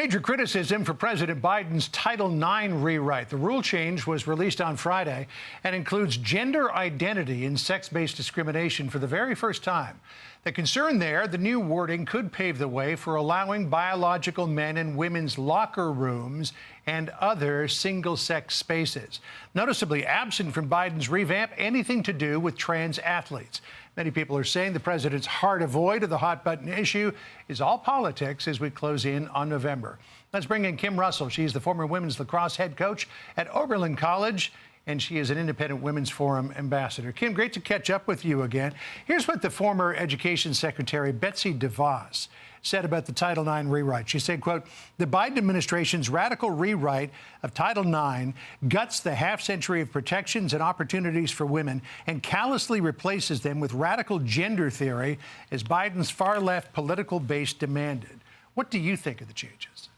Major criticism for President Biden's Title IX rewrite. The rule change was released on Friday and includes gender identity in sex-based discrimination for the very first time. The concern there, the new wording could pave the way for allowing biological men in women's locker rooms and other single-sex spaces. Noticeably absent from Biden's revamp, anything to do with trans athletes. Many people are saying the president's hard avoid of the hot-button issue is all politics as we close in on November. Let's bring in Kim Russell. She's the former women's lacrosse head coach at Oberlin College, and she is an Independent Women's Forum ambassador. Kim, great to catch up with you again. Here's what the former Education Secretary Betsy DeVos said about the Title IX rewrite. She said, quote, "The Biden administration's radical rewrite of Title IX guts the half-century of protections and opportunities for women and callously replaces them with radical gender theory as Biden's far-left political base demanded." What do you think of the changes?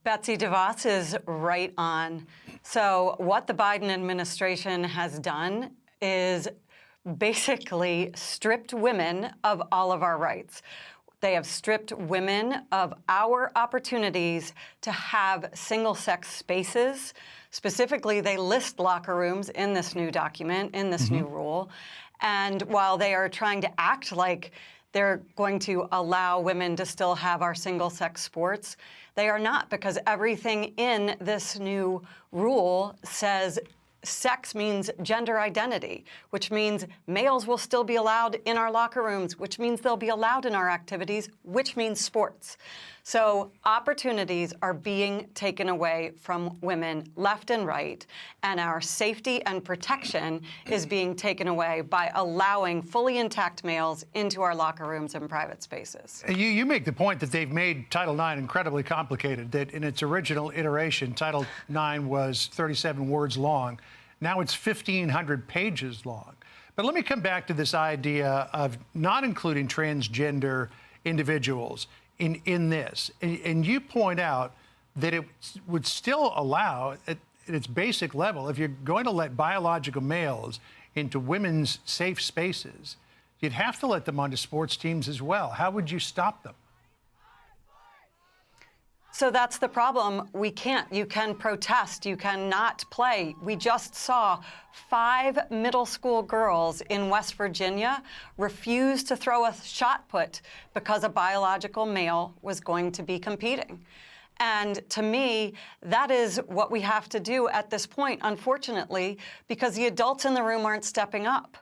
Betsy DeVos is right on. So what the Biden administration has done is basically stripped women of all of our rights. They have stripped women of our opportunities to have single-sex spaces. Specifically, they list locker rooms in this new document, in this new rule. And while they are trying to act like they're going to allow women to still have our single-sex sports, they are not, because everything in this new rule says sex means gender identity, which means males will still be allowed in our locker rooms, which means they'll be allowed in our activities, which means sports. So opportunities are being taken away from women left and right, and our safety and protection is being taken away by allowing fully intact males into our locker rooms and private spaces. You make the point that they've made Title IX incredibly complicated, that in its original iteration, Title IX was 37 words long. Now it's 1,500 pages long. But let me come back to this idea of not including transgender individuals in this. And you point out that it would still allow, at its basic level, if you're going to let biological males into women's safe spaces, you'd have to let them onto sports teams as well. How would you stop them? So that's the problem. We can't. You can protest. You cannot play. We just saw 5 middle school girls in West Virginia refuse to throw a shot put because a biological male was going to be competing. And to me, that is what we have to do at this point, unfortunately, because the adults in the room aren't stepping up.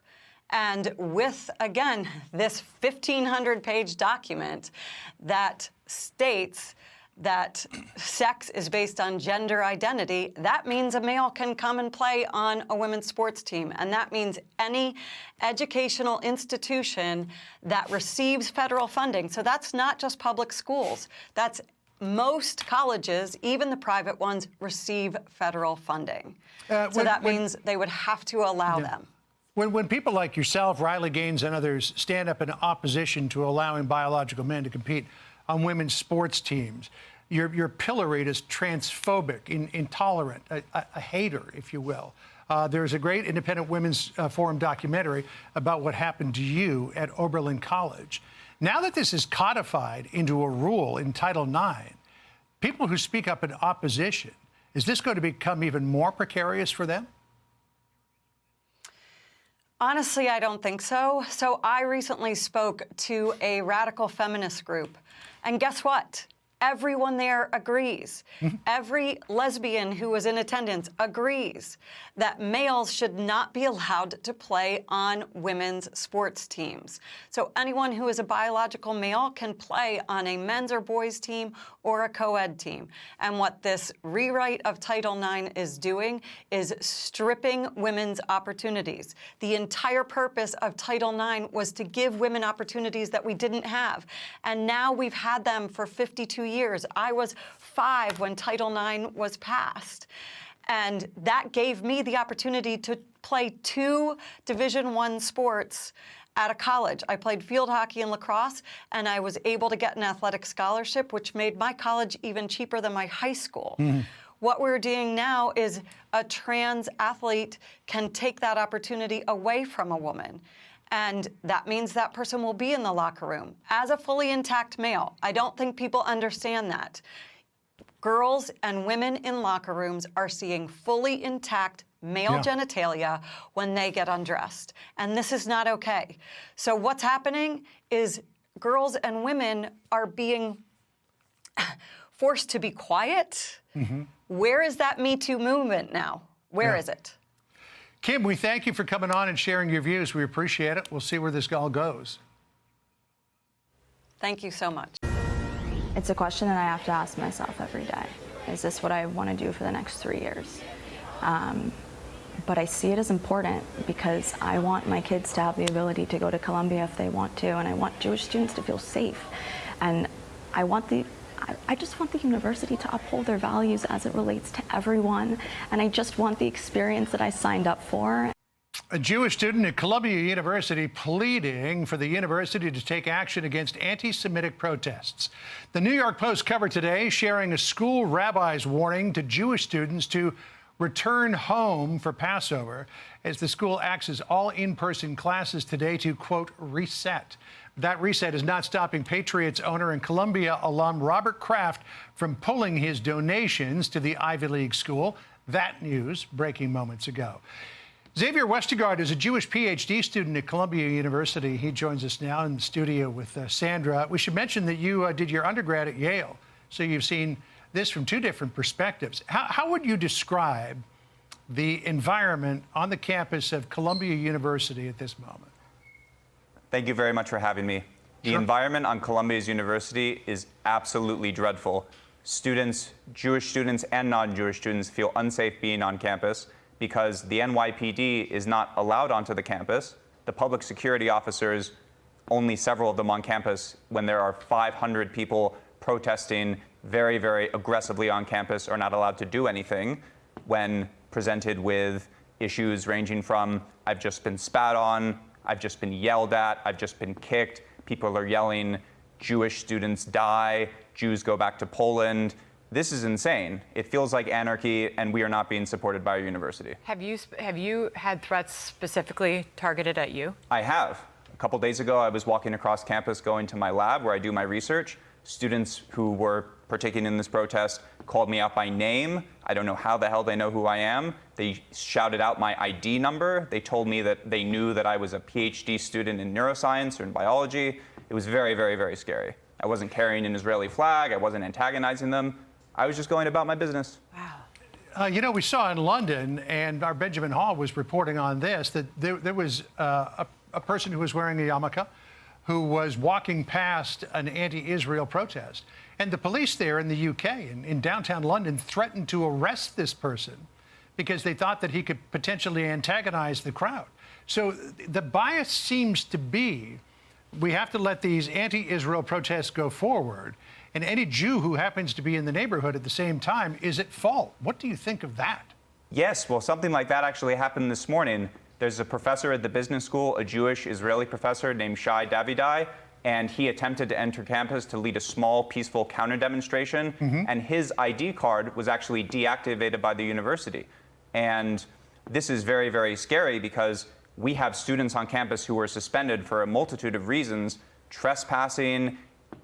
And with, again, this 1,500-page document that states that sex is based on gender identity, that means a male can come and play on a women's sports team. And that means any educational institution that receives federal funding. So that's not just public schools. That's most colleges, even the private ones, receive federal funding. So that means they would have to allow them. When people like yourself, Riley Gaines, and others stand up in opposition to allowing biological men to compete on women's sports teams, you're pilloried as transphobic, intolerant, a hater, if you will. There's a great Independent Women's Forum documentary about what happened to you at Oberlin College. Now that this is codified into a rule in Title IX, people who speak up in opposition, is this going to become even more precarious for them? Honestly, I don't think so. So I recently spoke to a radical feminist group. And guess what? Everyone there agrees. Every lesbian who was in attendance agrees that males should not be allowed to play on women's sports teams. So anyone who is a biological male can play on a men's or boys team or a co-ed team. And what this rewrite of Title IX is doing is stripping women's opportunities. The entire purpose of Title IX was to give women opportunities that we didn't have. And now we've had them for 52 years. I was 5 when Title IX was passed. And that gave me the opportunity to play 2 Division I sports at a college. I played field hockey and lacrosse, and I was able to get an athletic scholarship, which made my college even cheaper than my high school. What we're doing now is a trans athlete can take that opportunity away from a woman. And that means that person will be in the locker room as a fully intact male. I don't think people understand that. Girls and women in locker rooms are seeing fully intact male genitalia when they get undressed. And this is not okay. So what's happening is girls and women are being forced to be quiet. Where is that Me Too movement now? Where is it? Kim, we thank you for coming on and sharing your views. We appreciate it. We'll see where this all goes. Thank you so much. It's a question that I have to ask myself every day. Is this what I want to do for the next 3 years? But I see it as important because I want my kids to have the ability to go to Columbia if they want to, and I want Jewish students to feel safe. And I just want the university to uphold their values as it relates to everyone, and I just want the experience that I signed up for. A Jewish student at Columbia University pleading for the university to take action against anti-Semitic protests. The New York Post covered today sharing a school rabbi's warning to Jewish students to return home for Passover as the school axes all in-person classes today to, quote, reset. That reset is not stopping Patriots owner and Columbia alum Robert Kraft from pulling his donations to the Ivy League school. That news breaking moments ago. Xavier Westergaard is a Jewish PhD student at Columbia University. He joins us now in the studio with Sandra. We should mention that you did your undergrad at Yale, so you've seen this from two different perspectives. How would you describe the environment on the campus of Columbia University at this moment? Thank you very much for having me. The environment on Columbia's University is absolutely dreadful. Students, Jewish students and non-Jewish students, feel unsafe being on campus because the NYPD is not allowed onto the campus. The public security officers, only several of them on campus, when there are 500 people protesting very, very aggressively on campus, are not allowed to do anything when presented with issues ranging from, I've just been spat on, I've just been yelled at, I've just been kicked, people are yelling, Jewish students die, Jews go back to Poland. This is insane. It feels like anarchy, and we are not being supported by our university. Have you had threats specifically targeted at you? I have. A couple days ago, I was walking across campus going to my lab where I do my research. Students who were partaking in this protest called me out by name. I don't know how the hell they know who I am. They shouted out my ID number. They told me that they knew that I was a PhD student in neuroscience or in biology. It was very, very, very scary. I wasn't carrying an Israeli flag. I wasn't antagonizing them. I was just going about my business. Wow. You know, we saw in London, and our Benjamin Hall was reporting on this, that there was a person who was wearing a yarmulke who was walking past an anti-Israel protest. And the police there in the UK, in downtown London, threatened to arrest this person because they thought that he could potentially antagonize the crowd. So the bias seems to be, we have to let these anti-Israel protests go forward, and any Jew who happens to be in the neighborhood at the same time is at fault. What do you think of that? Yes, well, something like that actually happened this morning. There's a professor at the business school, a Jewish Israeli professor named Shai Davidai, and he attempted to enter campus to lead a small, peaceful counter-demonstration, and his ID card was actually deactivated by the university. And this is very, very scary because we have students on campus who were suspended for a multitude of reasons, trespassing,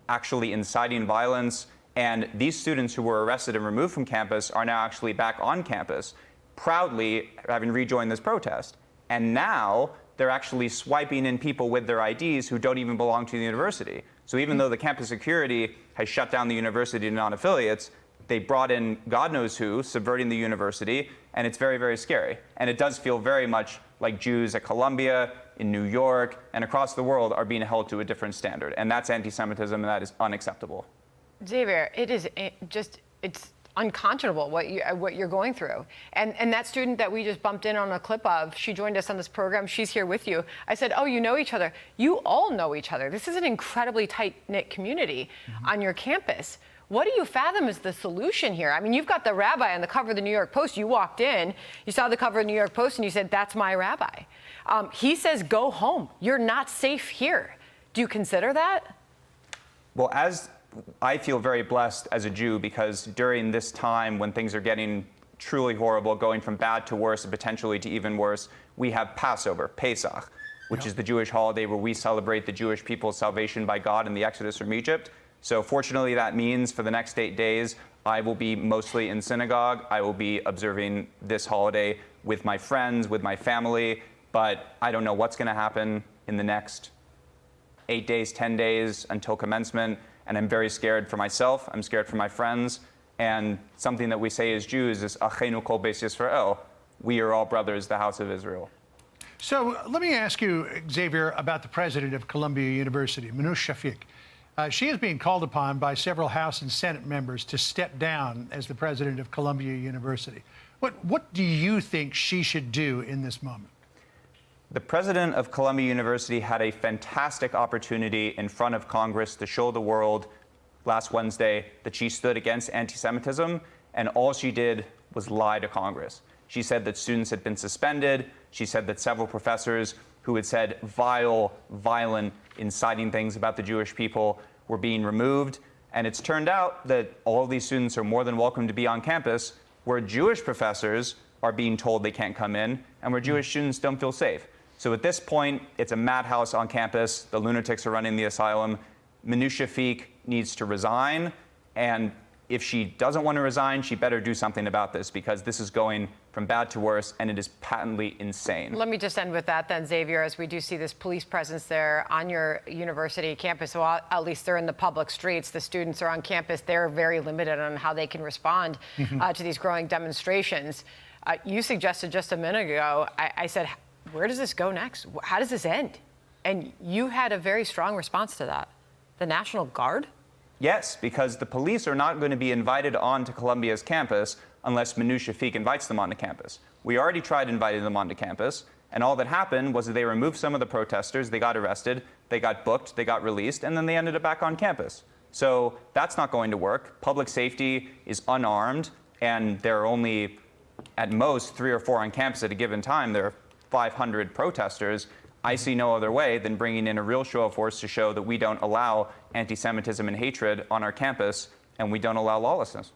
actually inciting violence, and these students who were arrested and removed from campus are now actually back on campus, proudly having rejoined this protest. And now they're actually swiping in people with their IDs who don't even belong to the university. So even though the campus security has shut down the university to non-affiliates, they brought in God knows who, subverting the university, and it's very, very scary. And it does feel very much like Jews at Columbia, in New York, and across the world are being held to a different standard. And that's anti-Semitism, and that is unacceptable. Xavier, it's unconscionable what you're going through. And that student that we just bumped in on a clip of, she joined us on this program. She's here with you. I said, oh, you know each other. You all know each other. This is an incredibly tight-knit community on your campus. What do you fathom is the solution here? I mean, you've got the rabbi on the cover of the New York Post. You walked in, you saw the cover of the New York Post, and you said, that's my rabbi. He says, go home. You're not safe here. Do you consider that? Well, I feel very blessed as a Jew because during this time when things are getting truly horrible, going from bad to worse and potentially to even worse, we have Passover, Pesach. which is the Jewish holiday where we celebrate the Jewish people's salvation by God in the Exodus from Egypt. So fortunately, that means for the next 8 days, I will be mostly in synagogue. I will be observing this holiday with my friends, with my family, but I don't know what's going to happen in the next 8 days, 10 days until commencement, and I'm very scared for myself. I'm scared for my friends, and something that we say as Jews is Achenu Kol Beis Yisrael. We are all brothers, the house of Israel. So let me ask you, Xavier, about the president of Columbia University, Minouche Shafik. She is being called upon by several House and Senate members to step down as the president of Columbia University. What do you think she should do in this moment? The president of Columbia University had a fantastic opportunity in front of Congress to show the world last Wednesday that she stood against anti-Semitism, and all she did was lie to Congress. She said that students had been suspended. She said that several professors who had said vile, violent, inciting things about the Jewish people were being removed. And it's turned out that all of these students are more than welcome to be on campus, where Jewish professors are being told they can't come in, and where Jewish students don't feel safe. So at this point, it's a madhouse on campus. The lunatics are running the asylum. Minouche Shafik needs to resign. And if she doesn't want to resign, she better do something about this, because this is going from bad to worse, and it is patently insane. Let me just end with that then, Xavier, as we do see this police presence there on your university campus. So at least they're in the public streets. The students are on campus. They're very limited on how they can respond to these growing demonstrations. You suggested just a minute ago, I said, where does this go next? How does this end? And you had a very strong response to that. The National Guard? Yes, because the police are not going to be invited onto Columbia's campus unless Minouche Shafik invites them onto campus. We already tried inviting them onto campus, and all that happened was that they removed some of the protesters, they got arrested, they got booked, they got released, and then they ended up back on campus. So that's not going to work. Public safety is unarmed, and there are only, at most, 3 or 4 on campus at a given time. There are 500 protesters. I see no other way than bringing in a real show of force to show that we don't allow anti-Semitism and hatred on our campus, and we don't allow lawlessness.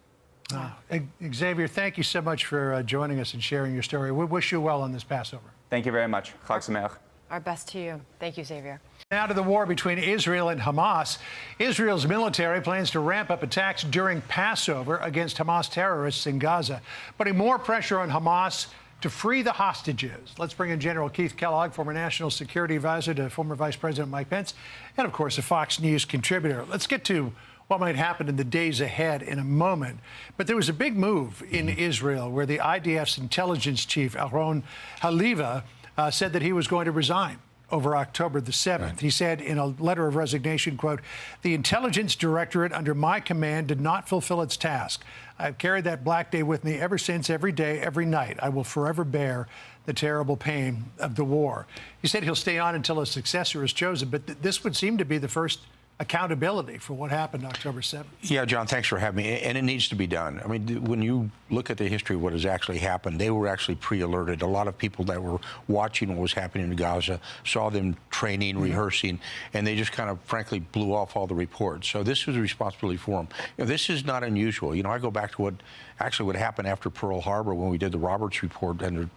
Xavier, thank you so much for joining us and sharing your story. We wish you well on this Passover. Thank you very much. Chag Sameach. Our best to you. Thank you, Xavier. Now to the war between Israel and Hamas. Israel's military plans to ramp up attacks during Passover against Hamas terrorists in Gaza, putting more pressure on Hamas to free the hostages. Let's bring in General Keith Kellogg, former National Security Advisor to former Vice President Mike Pence, and of course a Fox News contributor. Let's get to what might happen in the days ahead in a moment. But there was a big move in Israel where the IDF's intelligence chief, Aaron Haliva, said that he was going to resign over October the 7th. Right. He said in a letter of resignation, quote, "The intelligence directorate under my command did not fulfill its task. I've carried that black day with me ever since, every day, every night. I will forever bear the terrible pain of the war." He said he'll stay on until a successor is chosen, but this would seem to be the first accountability for what happened October 7th. Yeah, John, thanks for having me. And it needs to be done. I mean, when you look at the history of what has actually happened, they were actually pre-alerted. A lot of people that were watching what was happening in Gaza saw them training, rehearsing, and they just kind of, frankly, blew off all the reports. So this was a responsibility for them. You know, this is not unusual. You know, I go back to what happened after Pearl Harbor when we did the Roberts report under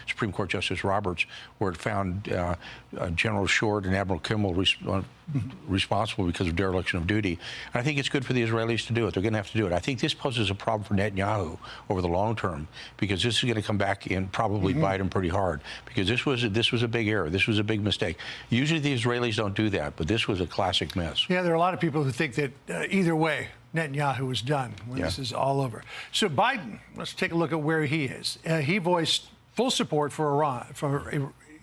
Supreme Court Justice Roberts, where it found General Short and Admiral Kimmel responsible because of dereliction of duty. And I think it's good for the Israelis to do it. They're going to have to do it. I think this poses a problem for Netanyahu over the long term, because this is going to come back and probably bite him pretty hard, because this was a big error. This was a big mistake. Usually the Israelis don't do that, but this was a classic mess. Yeah, there are a lot of people who think that either way, Netanyahu is done when this is all over. So Biden, let's take a look at where he is. He voiced full support for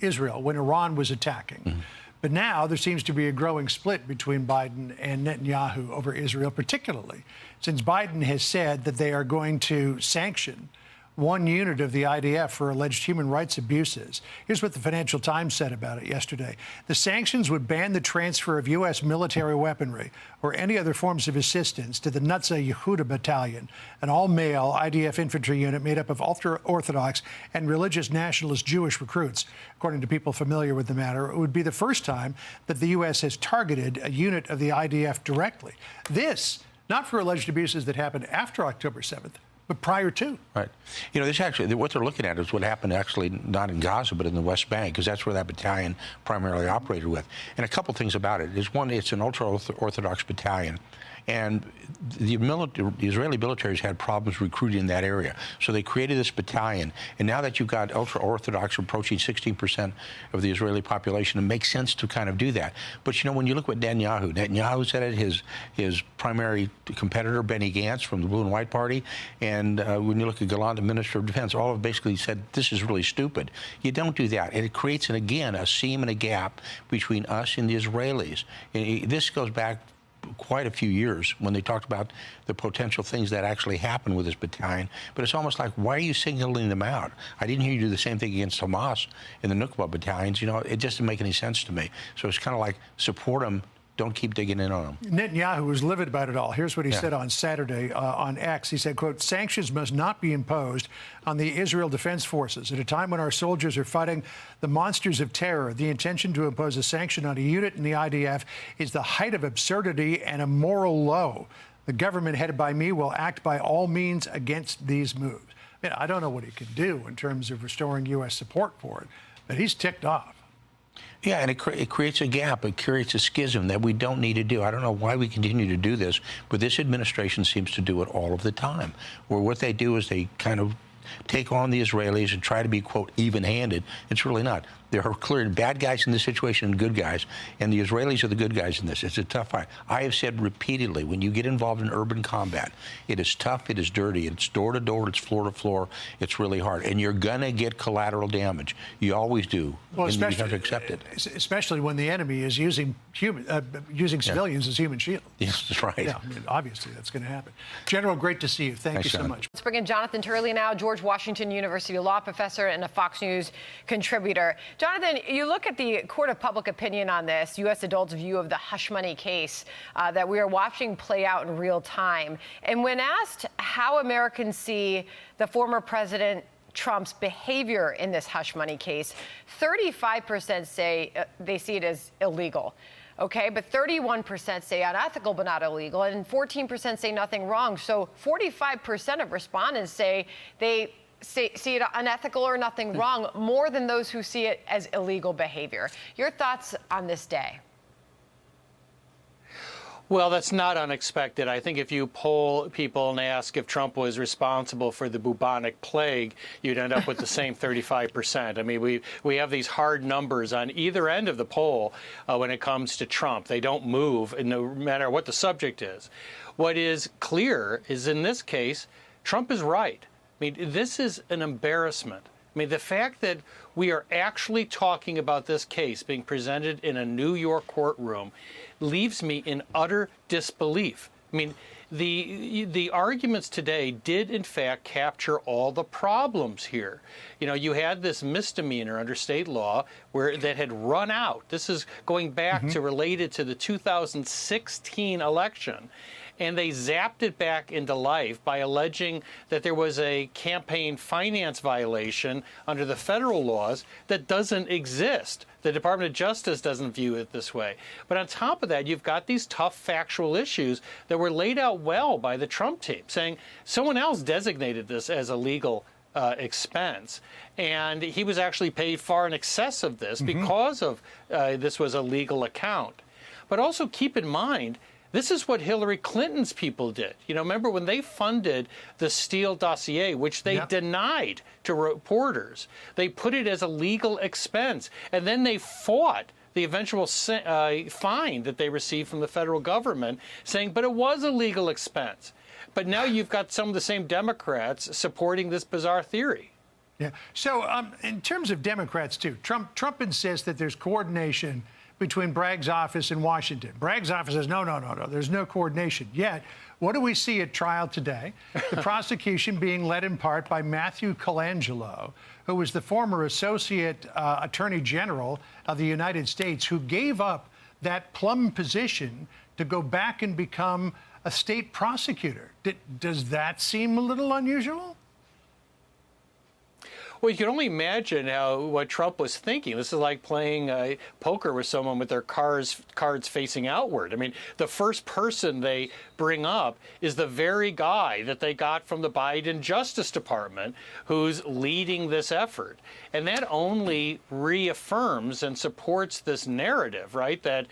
Israel when Iran was attacking. But now there seems to be a growing split between Biden and Netanyahu over Israel, particularly since Biden has said that they are going to sanction one unit of the IDF for alleged human rights abuses. Here's what the Financial Times said about it yesterday. The sanctions would ban the transfer of U.S. military weaponry or any other forms of assistance to the Nutza Yehuda Battalion, an all-male IDF infantry unit made up of ultra-Orthodox and religious nationalist Jewish recruits. According to people familiar with the matter, it would be the first time that the U.S. has targeted a unit of the IDF directly. This, not for alleged abuses that happened after October 7th, but prior to. Right. You know, this actually, what they're looking at is what happened actually not in Gaza, but in the West Bank, because that's where that battalion primarily operated with. And a couple things about it is, one, it's an ultra-Orthodox battalion. And the Israeli military has had problems recruiting in that area. So they created this battalion. And now that you've got ultra-Orthodox approaching 16% of the Israeli population, it makes sense to kind of do that. But, you know, when you look at Netanyahu said it, his primary competitor, Benny Gantz from the Blue and White Party, and when you look at Gallant, the Minister of Defense, all of basically said, this is really stupid. You don't do that. And it creates, again, a seam and a gap between us and the Israelis. And this goes back quite a few years when they talked about the potential things that actually happened with this battalion. But it's almost like, why are you singling them out? I didn't hear you do the same thing against Hamas in the Nukba battalions. You know, it just didn't make any sense to me. So it's kind of like, support them. Don't keep digging in on them. Netanyahu was livid about it all. Here's what he said on Saturday on X. He said, quote, sanctions must not be imposed on the Israel Defense Forces. At a time when our soldiers are fighting the monsters of terror, the intention to impose a sanction on a unit in the IDF is the height of absurdity and a moral low. The government headed by me will act by all means against these moves. I mean, I don't know what he can do in terms of restoring U.S. support for it, but he's ticked off. Yeah, and it creates a gap. It creates a schism that we don't need to do. I don't know why we continue to do this, but this administration seems to do it all of the time, where what they do is they kind of take on the Israelis and try to be, quote, even-handed. It's really not. There are clearly bad guys in this situation and good guys, and the Israelis are the good guys in this. It's a tough fight. I have said repeatedly, when you get involved in urban combat, it is tough, it is dirty, it's door-to-door, it's floor-to-floor, it's really hard, and you're going to get collateral damage. You always do, and you have to accept it. Especially when the enemy is using civilians as human shields. Yes, that's right. Yeah, I mean, obviously that's going to happen. General, great to see you. Thanks you so Sean. much. Let's bring in Jonathan Turley now, George Washington University law professor and a Fox News contributor. Jonathan, you look at the court of public opinion on this, U.S. adults' view of the hush money case that we are watching play out in real time. And when asked how Americans see the former President Trump's behavior in this hush money case, 35% say they see it as illegal. Okay, but 31% say unethical but not illegal, and 14% say nothing wrong. So 45% of respondents say they see it unethical or nothing wrong, more than those who see it as illegal behavior. Your thoughts on this day? Well, that's not unexpected. I think if you poll people and ask if Trump was responsible for the bubonic plague, you'd end up with the same 35%. I mean, we have these hard numbers on either end of the poll when it comes to Trump. They don't move, no matter what the subject is. What is clear is, in this case, Trump is right. I mean, this is an embarrassment. I mean, the fact that we are actually talking about this case being presented in a New York courtroom leaves me in utter disbelief. I mean, the arguments today did, in fact, capture all the problems here. You know, you had this misdemeanor under state law that had run out. This is going back to related to the 2016 election. And they zapped it back into life by alleging that there was a campaign finance violation under the federal laws that doesn't exist. The Department of Justice doesn't view it this way. But on top of that, you've got these tough factual issues that were laid out well by the Trump team, saying someone else designated this as a legal expense. And he was actually paid far in excess of this because of this was a legal account. But also keep in mind, this is what Hillary Clinton's people did. You know, remember when they funded the Steele dossier, which they denied to reporters, they put it as a legal expense, and then they fought the eventual fine that they received from the federal government, saying, but it was a legal expense. But now you've got some of the same Democrats supporting this bizarre theory. Yeah. So in terms of Democrats, too, Trump insists that there's coordination between Bragg's office and Washington. Bragg's office says, no, there's no coordination. Yet, what do we see at trial today? The prosecution being led in part by Matthew Colangelo, who was the former Associate Attorney General of the United States, who gave up that plum position to go back and become a state prosecutor. Does that seem a little unusual? Well, you can only imagine what Trump was thinking. This is like playing poker with someone with their cards facing outward. I mean, the first person they bring up is the very guy that they got from the Biden Justice Department who's leading this effort. And that only reaffirms and supports this narrative, right, that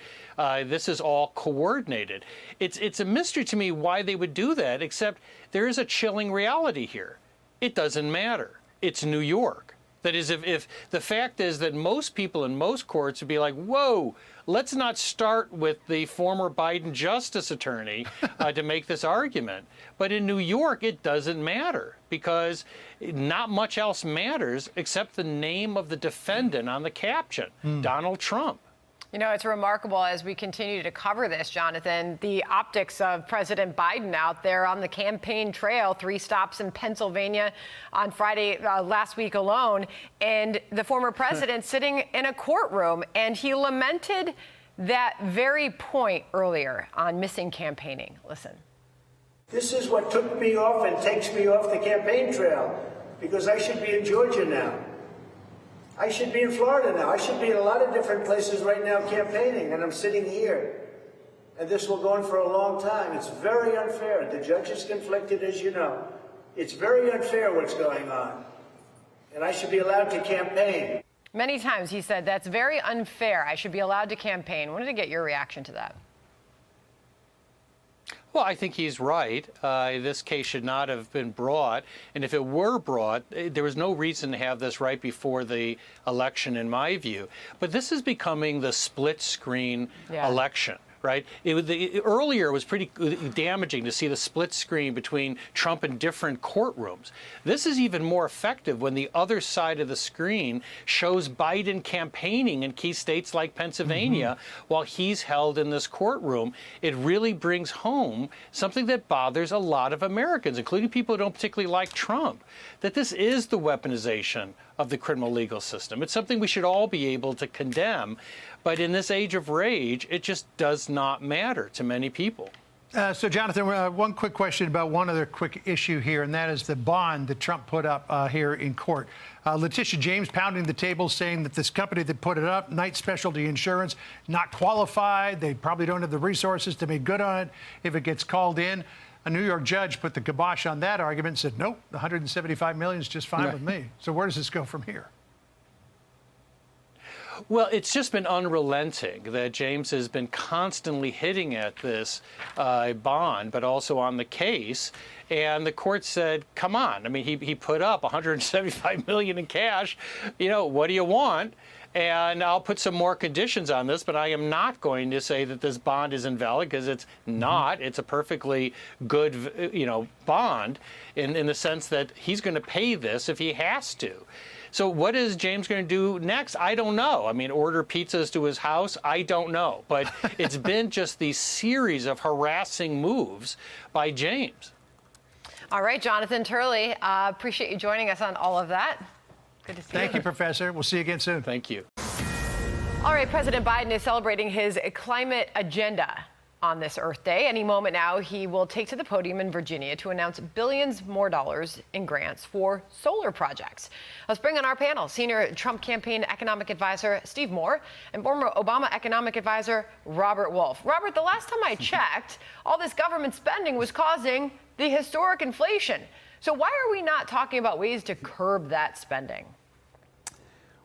this is all coordinated. It's a mystery to me why they would do that, except there is a chilling reality here. It doesn't matter. It's New York. That is, if the fact is that most people in most courts would be like, whoa, let's not start with the former Biden justice attorney to make this argument. But in New York, it doesn't matter because not much else matters except the name of the defendant on the caption, Donald Trump. You know, it's remarkable as we continue to cover this, Jonathan, the optics of President Biden out there on the campaign trail, 3 stops in Pennsylvania on Friday last week alone, and the former president sitting in a courtroom, and he lamented that very point earlier on missing campaigning. Listen. This is what took me off and takes me off the campaign trail, because I should be in Georgia now. I should be in Florida now. I should be in a lot of different places right now campaigning, and I'm sitting here. And this will go on for a long time. It's very unfair. The judge is conflicted, as you know. It's very unfair what's going on. And I should be allowed to campaign. Many times he said, that's very unfair. I should be allowed to campaign. I wanted to get your reaction to that. Well, I think he's right. This case should not have been brought. And if it were brought, there was no reason to have this right before the election, in my view. But this is becoming the split screen election. Right? Earlier, it was pretty damaging to see the split screen between Trump and different courtrooms. This is even more effective when the other side of the screen shows Biden campaigning in key states like Pennsylvania while he's held in this courtroom. It really brings home something that bothers a lot of Americans, including people who don't particularly like Trump, that this is the weaponization of the criminal legal system. It's something we should all be able to condemn. But in this age of rage, it just does not matter to many people. So, Jonathan, one quick question about one other quick issue here, and that is the bond that Trump put up here in court. Letitia James pounding the table saying that this company that put it up, Knight Specialty Insurance, not qualified. They probably don't have the resources to make good on it if it gets called in. A New York judge put the kibosh on that argument and said, nope, the $175 million is just fine with me. So where does this go from here? Well, it's just been unrelenting that James has been constantly hitting at this bond, but also on the case. And the court said, come on. I mean, he put up $175 million in cash. You know, what do you want? And I'll put some more conditions on this, but I am not going to say that this bond is invalid because it's not. It's a perfectly good, bond in the sense that he's going to pay this if he has to. So what is James going to do next? I don't know. I mean, order pizzas to his house? I don't know. But it's been just these series of harassing moves by James. All right, Jonathan Turley, appreciate you joining us on all of that. Good to see you. Thank you, Professor. We'll see you again soon. Thank you. All right, President Biden is celebrating his climate agenda on this Earth Day. Any moment now, he will take to the podium in Virginia to announce billions more dollars in grants for solar projects. Let's bring on our panel, Senior Trump Campaign Economic Advisor Steve Moore and former Obama Economic Advisor Robert Wolf. Robert, the last time I checked, all this government spending was causing the historic inflation. So why are we not talking about ways to curb that spending?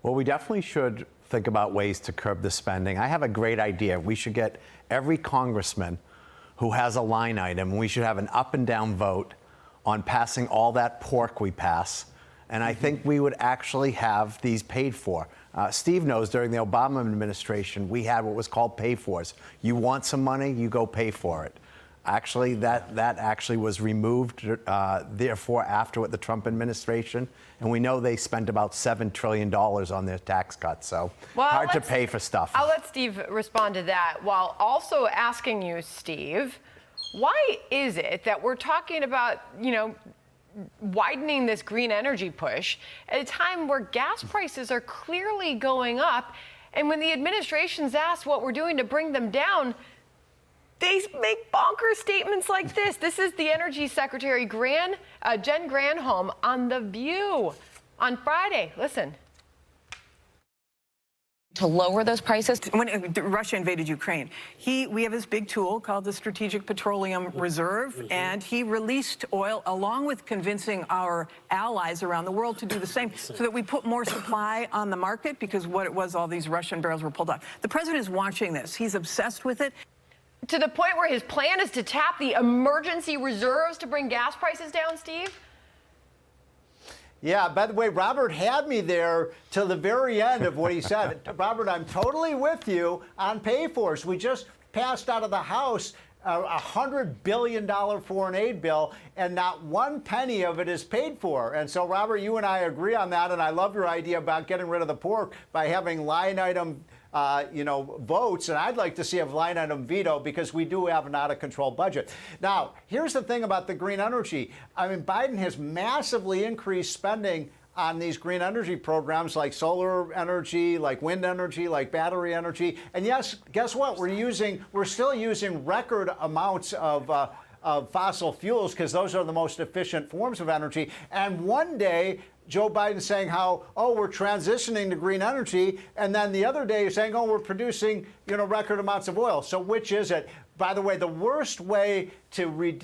Well, we definitely should think about ways to curb the spending. I have a great idea. We should get every congressman who has a line item, we should have an up and down vote on passing all that pork we pass. And I think we would actually have these paid for. Steve knows during the Obama administration, we had what was called pay-fors. You want some money, you go pay for it. Actually, that actually was removed, therefore, after the Trump administration. And we know they spent about $7 trillion on their tax cuts. So hard to pay for stuff. I'll let Steve respond to that while also asking you, Steve, why is it that we're talking about, widening this green energy push at a time where gas prices are clearly going up? And when the administration's asked what we're doing to bring them down, they make bonkers statements like this. This is the Energy Secretary Jen Granholm on The View. on Friday. Listen. To lower those prices. When Russia invaded Ukraine, we have this big tool called the Strategic Petroleum Reserve, and he released oil along with convincing our allies around the world to do the same so that we put more supply on the market, because what it was, all these Russian barrels were pulled off. The president is watching this. He's obsessed with it. To the point where his plan is to tap the emergency reserves to bring gas prices down, Steve? Yeah, by the way, Robert had me there till the very end of what he said. Robert, I'm totally with you on pay-fors. We just passed out of the House a $100 billion foreign aid bill, and not one penny of it is paid for. And so, Robert, you and I agree on that, and I love your idea about getting rid of the pork by having line item votes, and I'd like to see a line item veto because we do have an out-of-control budget. Now, here's the thing about the green energy. I mean, Biden has massively increased spending on these green energy programs like solar energy, like wind energy, like battery energy. And yes, guess what? We're still using record amounts of fossil fuels because those are the most efficient forms of energy. And one day, Joe Biden saying how, oh, we're transitioning to green energy, and then the other day saying, oh, we're producing, record amounts of oil. So which is it? By the way, the worst way to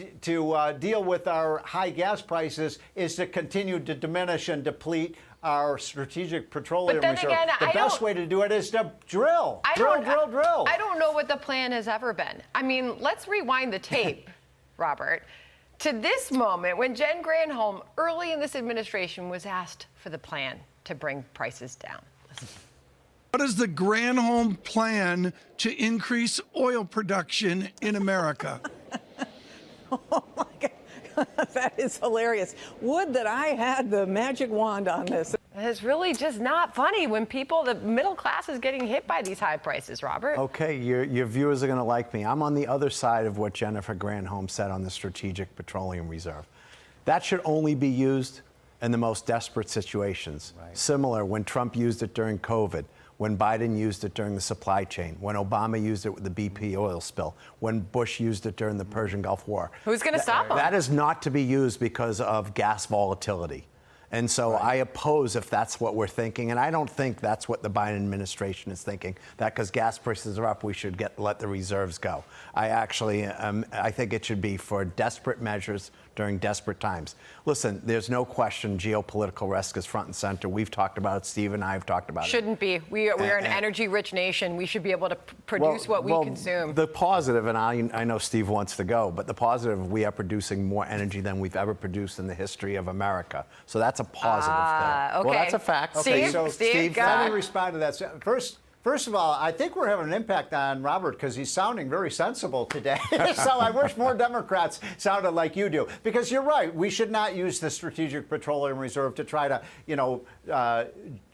deal with our high gas prices is to continue to diminish and deplete our strategic petroleum reserve. Again, the best way to do it is to drill. Drill. I don't know what the plan has ever been. I mean, let's rewind the tape, Robert, to this moment when Jen Granholm, early in this administration, was asked for the plan to bring prices down. Listen. What is the Granholm plan to increase oil production in America? Oh, my God. That is hilarious. Would that I had the magic wand on this. It's really just not funny when the middle class is getting hit by these high prices, Robert. Okay, your viewers are going to like me. I'm on the other side of what Jennifer Granholm said on the Strategic Petroleum Reserve. That should only be used in the most desperate situations. Right. Similar when Trump used it during COVID, when Biden used it during the supply chain, when Obama used it with the BP oil spill, when Bush used it during the Persian Gulf War. Who's going to stop him? That is not to be used because of gas volatility. And so I oppose if that's what we're thinking, and I don't think that's what the Biden administration is thinking, that because gas prices are up, we should let the reserves go. I think it should be for desperate measures during desperate times. Listen, there's no question geopolitical risk is front and center. We've talked about it. Steve and I have talked about it. Shouldn't be. We are an energy-rich nation. We should be able to produce what we consume. The positive, and I know Steve wants to go, but the positive, we are producing more energy than we've ever produced in the history of America. So that's a positive thing. Okay. Well, that's a fact. Steve, so Steve, let me respond to that. First of all, I think we're having an impact on Robert because he's sounding very sensible today. So I wish more Democrats sounded like you do. Because you're right, we should not use the Strategic Petroleum Reserve to try to,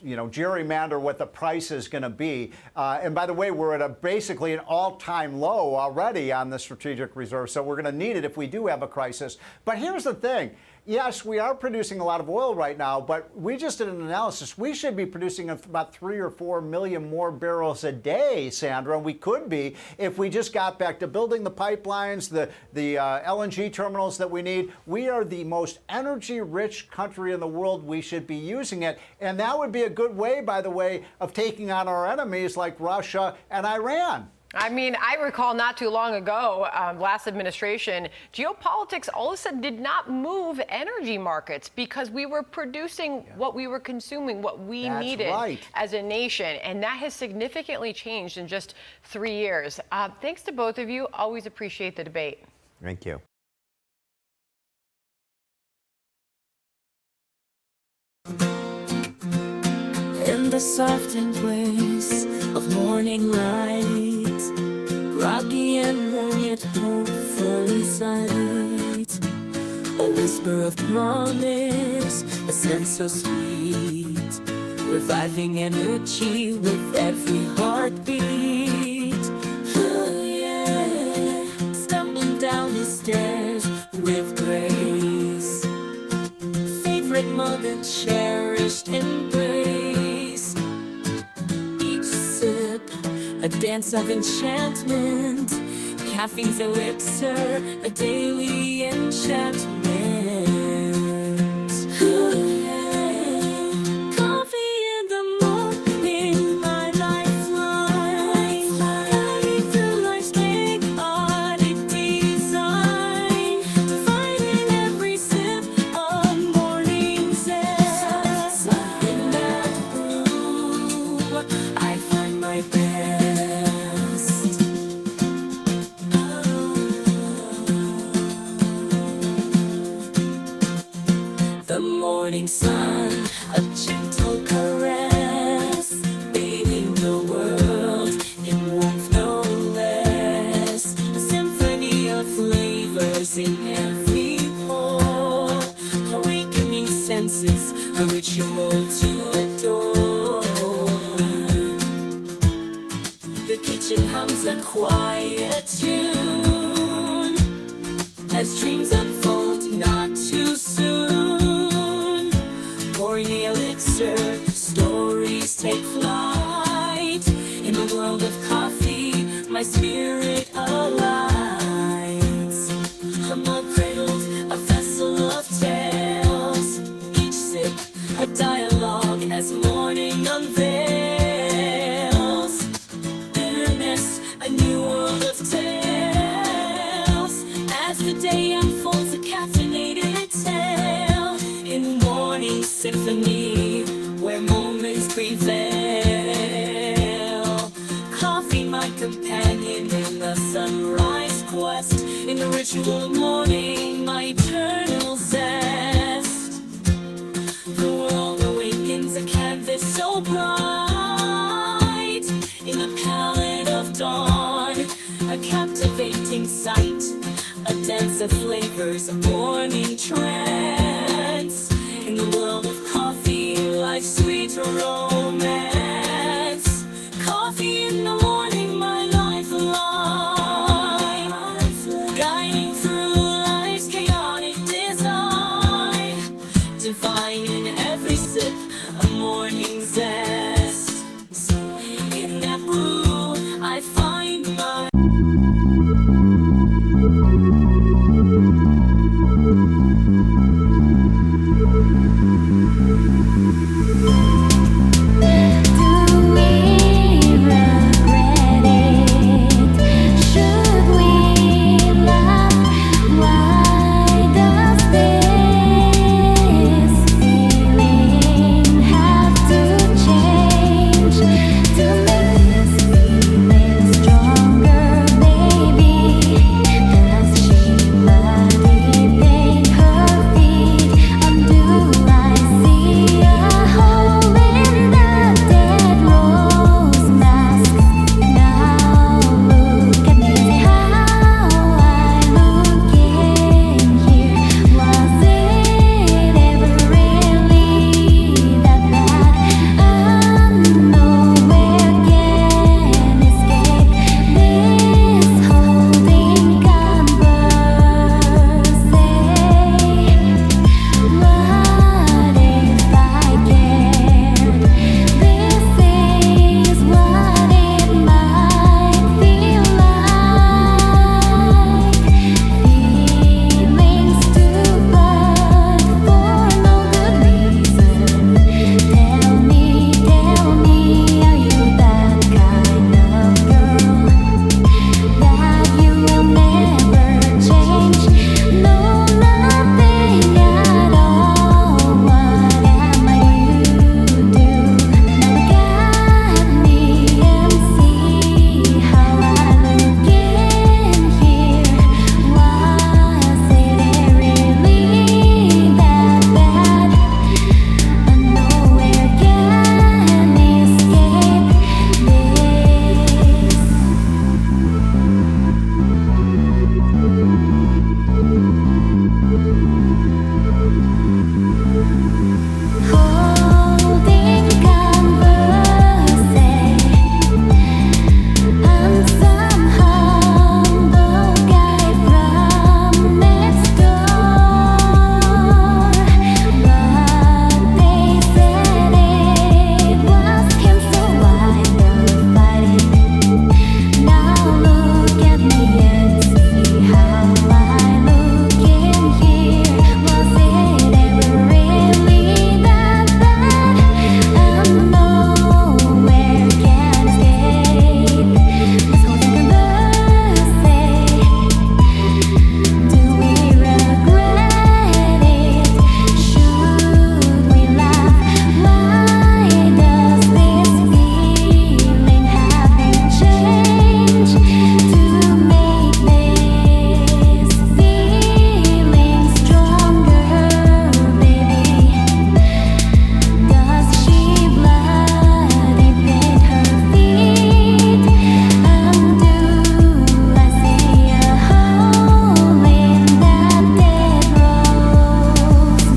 gerrymander what the price is going to be. And by the way, we're at basically an all-time low already on the Strategic Reserve. So we're going to need it if we do have a crisis. But here's the thing. Yes, we are producing a lot of oil right now, but we just did an analysis. We should be producing about 3 or 4 million more barrels a day, Sandra. We could be if we just got back to building the pipelines, the LNG terminals that we need. We are the most energy-rich country in the world. We should be using it. And that would be a good way, by the way, of taking on our enemies like Russia and Iran. I mean, I recall not too long ago, last administration, geopolitics all of a sudden did not move energy markets because we were producing what we were consuming, what we needed as a nation. And that has significantly changed in just 3 years. Thanks to both of you. Always appreciate the debate. Thank you. In the soft embrace of morning light, rocky and warm yet hopeful inside, a whisper of promise, a sense so sweet, reviving energy with every heartbeat. Oh yeah, stumbling down the stairs with grace, favorite moment, cherished embrace. Each sip, a dance of enchantment, caffeine's elixir, a daily enchantment. Ooh, yeah. morning sun, a gentle caress, bathing the world in warmth no less. A symphony of flavors in every pore, awakening senses, a ritual to adore. The kitchen hums a quiet tune as dreams unfold not too soon. Pouring the elixir, stories take flight. In the world of coffee, my spirit alights. I'm cradled, a vessel of tales. Each sip, a dialogue as morning unveils. Bitterness, a new world of tales. As the day unfolds, a caffeinated tale in morning symphony, where moments prevail. Coffee, my companion in the sunrise quest, in the ritual morning, my eternal zest. The world awakens, a canvas so bright, in the palette of dawn, a captivating sight. A dance of flavors, a morning trance. In the world of coffee, life's sweet romance.